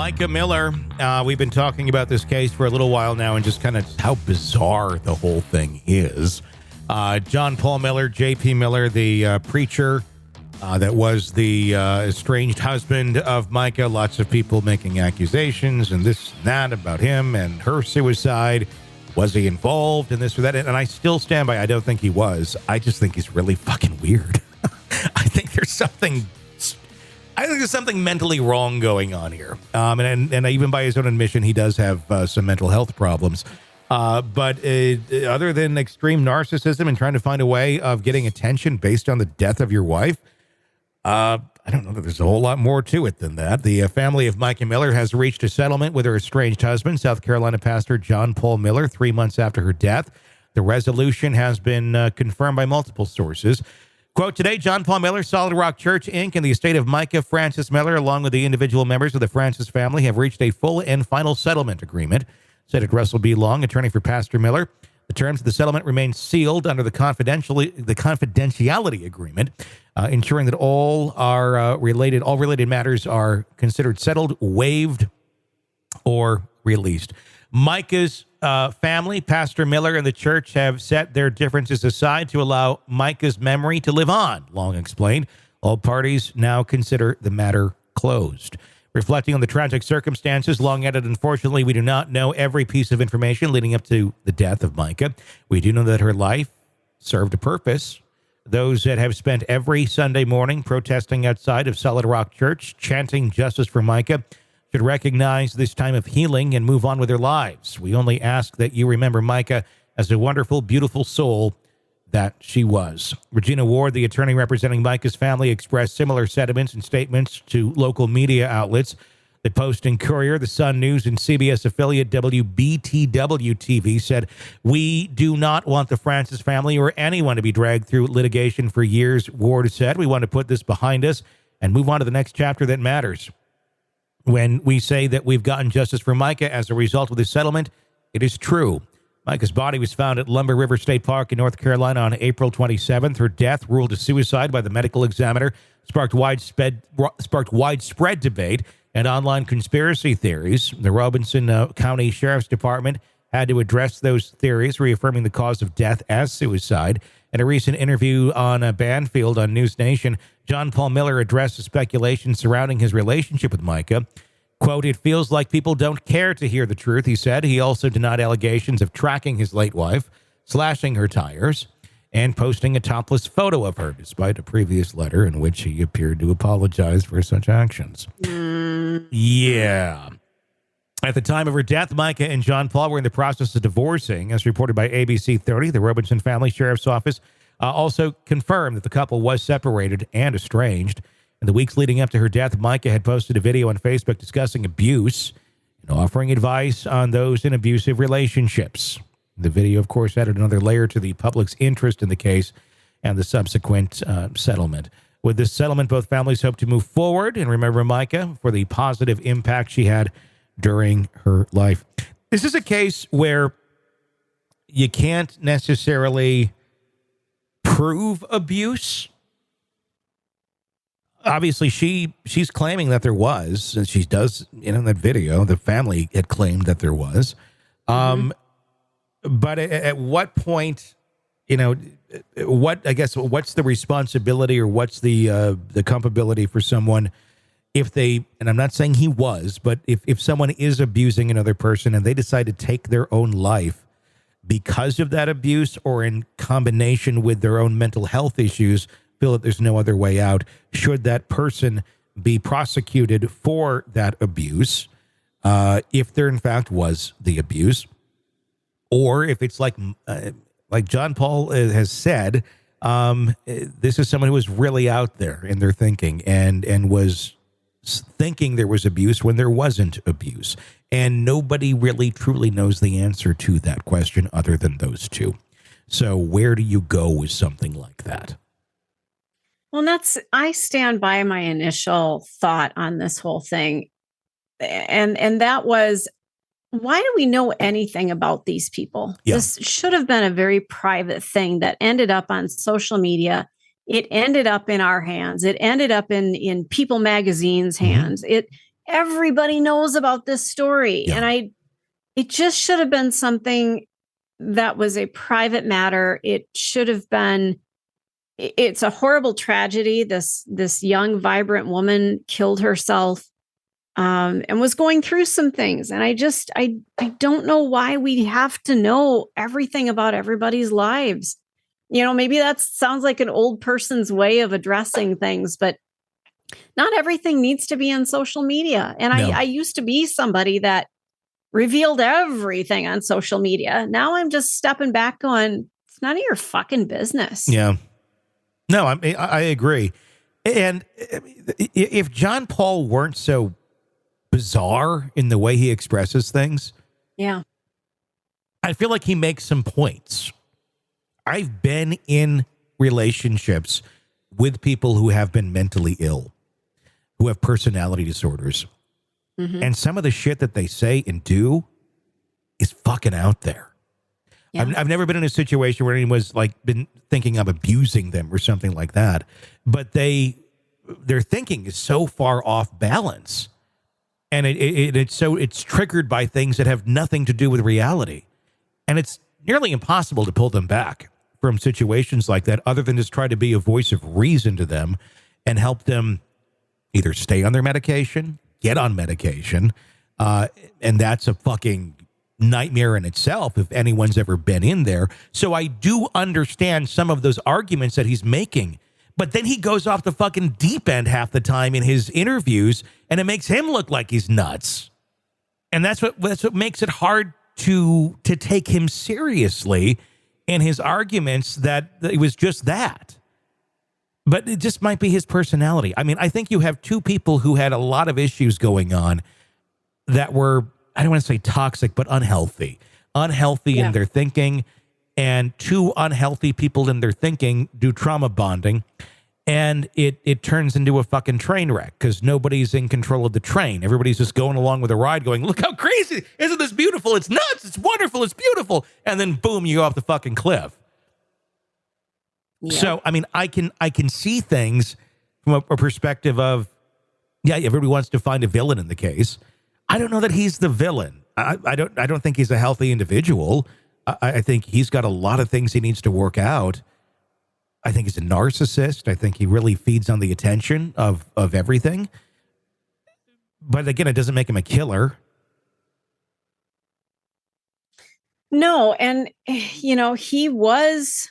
Mica Miller. We've been talking about this case for a little while now and just kind of how bizarre the whole thing is. John Paul Miller, J.P. Miller, the preacher that was the estranged husband of Mica. Lots of people making accusations and this and that about him and her suicide. Was he involved in this or that? And I still stand by, I don't think he was. I just think he's really fucking weird. I think there's something mentally wrong going on here. And even by his own admission, he does have some mental health problems. But other than extreme narcissism and trying to find a way of getting attention based on the death of your wife, I don't know that there's a whole lot more to it than that. The family of Mica Miller has reached a settlement with her estranged husband, South Carolina pastor John Paul Miller, 3 months after her death. The resolution has been confirmed by multiple sources. Quote, today, John Paul Miller, Solid Rock Church, Inc., and the estate of Mica Francis Miller, along with the individual members of the Francis family, have reached a full and final settlement agreement, said Russell B. Long, attorney for Pastor Miller. The terms of the settlement remain sealed under the confidentiality agreement, ensuring that all related matters are considered settled, waived, or released. Mica's family, Pastor Miller, and the church have set their differences aside to allow Mica's memory to live on, Long explained. All parties now consider the matter closed. Reflecting on the tragic circumstances, Long added, unfortunately, we do not know every piece of information leading up to the death of Mica. We do know that her life served a purpose. Those that have spent every Sunday morning protesting outside of Solid Rock Church, chanting justice for Mica, should recognize this time of healing and move on with their lives. We only ask that you remember Mica as a wonderful, beautiful soul that she was. Regina Ward, the attorney representing Mica's family, expressed similar sentiments and statements to local media outlets. The Post and Courier, the Sun News, and CBS affiliate WBTW-TV said, we do not want the Francis family or anyone to be dragged through litigation for years, Ward said. We want to put this behind us and move on to the next chapter that matters. When we say that we've gotten justice for Mica as a result of this settlement, it is true. Mica's body was found at Lumber River State Park in North Carolina on April 27th. Her death, ruled a suicide by the medical examiner, sparked widespread debate and online conspiracy theories. The Robeson County Sheriff's Department had to address those theories, reaffirming the cause of death as suicide. In a recent interview on Banfield on News Nation, John Paul Miller addressed the speculation surrounding his relationship with Mica. Quote, it feels like people don't care to hear the truth, he said. He also denied allegations of tracking his late wife, slashing her tires, and posting a topless photo of her, despite a previous letter in which he appeared to apologize for such actions. Yeah. At the time of her death, Mica and John Paul were in the process of divorcing, as reported by ABC 30. The Robeson Family Sheriff's Office also confirmed that the couple was separated and estranged. In the weeks leading up to her death, Mica had posted a video on Facebook discussing abuse and offering advice on those in abusive relationships. The video, of course, added another layer to the public's interest in the case and the subsequent settlement. With this settlement, both families hope to move forward and remember Mica for the positive impact she had during her life. This is a case where you can't necessarily prove abuse. Obviously, she's claiming that there was, and she does, in that video, the family had claimed that there was. But at what point, what's the responsibility or what's the culpability for someone if they, and I'm not saying he was, but if someone is abusing another person and they decide to take their own life because of that abuse or in combination with their own mental health issues, feel that there's no other way out, should that person be prosecuted for that abuse if there in fact was the abuse? Or if it's like John Paul has said, this is someone who was really out there in their thinking and was thinking there was abuse when there wasn't abuse. And nobody really truly knows the answer to that question other than those two. So where do you go with something like that? Well, I stand by my initial thought on this whole thing. And that was, why do we know anything about these people? Yeah. This should have been a very private thing that ended up on social media. It ended up in our hands. It ended up in People Magazine's hands. everybody knows about this story. Yeah. And it just should have been something that was a private matter. It should have been, it's a horrible tragedy. This young, vibrant woman killed herself, and was going through some things. And I don't know why we have to know everything about everybody's lives. Maybe that sounds like an old person's way of addressing things, but not everything needs to be on social media. And No. I used to be somebody that revealed everything on social media. Now I'm just stepping back going, it's none of your fucking business. Yeah. No, I agree. And if John Paul weren't so bizarre in the way he expresses things, yeah, I feel like he makes some points. I've been in relationships with people who have been mentally ill, who have personality disorders. Mm-hmm. And some of the shit that they say and do is fucking out there. Yeah. I've never been in a situation where anyone's been thinking of abusing them or something like that, but their thinking is so far off balance, and it's triggered by things that have nothing to do with reality, and it's nearly impossible to pull them back from situations like that, other than just try to be a voice of reason to them and help them either stay on their medication, get on medication, and that's a fucking nightmare in itself if anyone's ever been in there. So I do understand some of those arguments that he's making, but then he goes off the fucking deep end half the time in his interviews, and it makes him look like he's nuts. And that's what makes it hard to take him seriously in his arguments, that it was just that. But it just might be his personality. I mean, I think you have two people who had a lot of issues going on that were, I don't want to say toxic, but unhealthy. Unhealthy in their thinking, and two unhealthy people in their thinking do trauma bonding, and it turns into a fucking train wreck because nobody's in control of the train. Everybody's just going along with the ride going, look how crazy, isn't this beautiful? It's nuts, it's wonderful, it's beautiful. And then boom, you go off the fucking cliff. Yeah. So, I mean, I can see things from a perspective of, yeah, everybody wants to find a villain in the case. I don't know that he's the villain. I don't think he's a healthy individual. I think he's got a lot of things he needs to work out. I think he's a narcissist. I think he really feeds on the attention of everything. But again, it doesn't make him a killer. No, and he was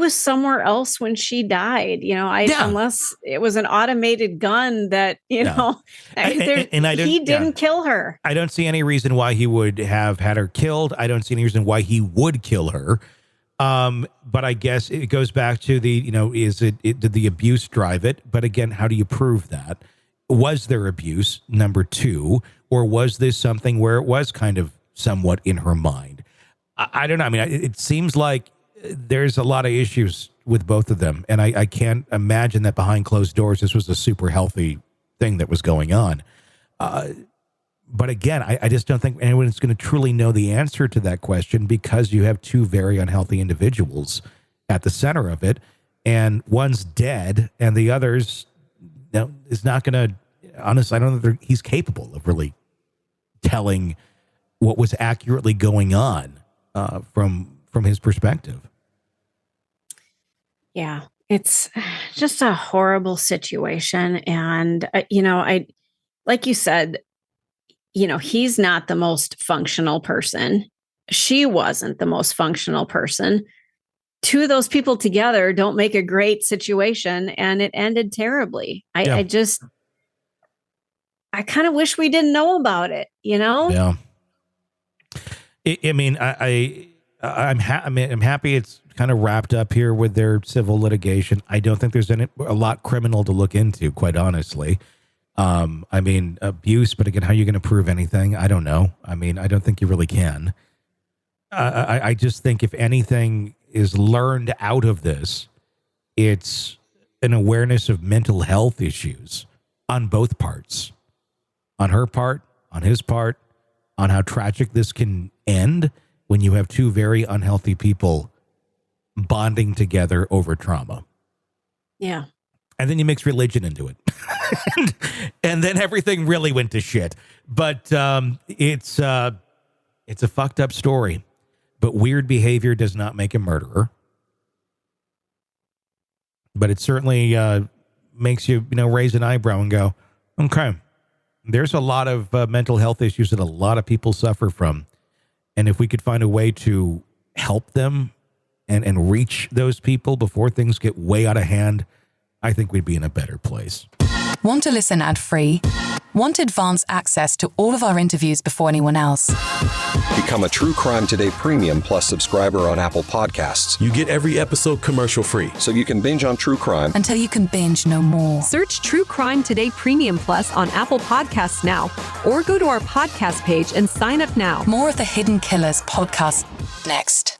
somewhere else when she died, unless it was an automated gun that, he didn't kill her. I don't see any reason why he would have had her killed. I don't see any reason why he would kill her. But I guess it goes back to the, did the abuse drive it? But again, how do you prove that? Was there abuse, number two, or was this something where it was kind of somewhat in her mind? I don't know. I mean, it seems like there's a lot of issues with both of them. And I can't imagine that behind closed doors, this was a super healthy thing that was going on. But again, I just don't think anyone's going to truly know the answer to that question, because you have two very unhealthy individuals at the center of it, and one's dead and the other's is not going to, honestly, I don't think he's capable of really telling what was accurately going on from his perspective. Yeah, it's just a horrible situation. And, like you said, he's not the most functional person. She wasn't the most functional person. Two of those people together don't make a great situation, and it ended terribly. I kind of wish we didn't know about it, Yeah. I'm happy it's kind of wrapped up here with their civil litigation. I don't think there's a lot criminal to look into, quite honestly. Abuse, but again, how are you going to prove anything? I don't know. I don't think you really can. I just think if anything is learned out of this, it's an awareness of mental health issues on both parts, on her part, on his part, on how tragic this can end when you have two very unhealthy people bonding together over trauma. Yeah. And then you mix religion into it. and then everything really went to shit. But it's a fucked up story. But weird behavior does not make a murderer. But it certainly makes you, raise an eyebrow and go, okay, there's a lot of mental health issues that a lot of people suffer from. And if we could find a way to help them and reach those people before things get way out of hand, I think we'd be in a better place. Want to listen ad-free? Want advanced access to all of our interviews before anyone else? Become a True Crime Today Premium Plus subscriber on Apple Podcasts. You get every episode commercial-free. So you can binge on true crime until you can binge no more. Search True Crime Today Premium Plus on Apple Podcasts now, or go to our podcast page and sign up now. More of the Hidden Killers podcast next.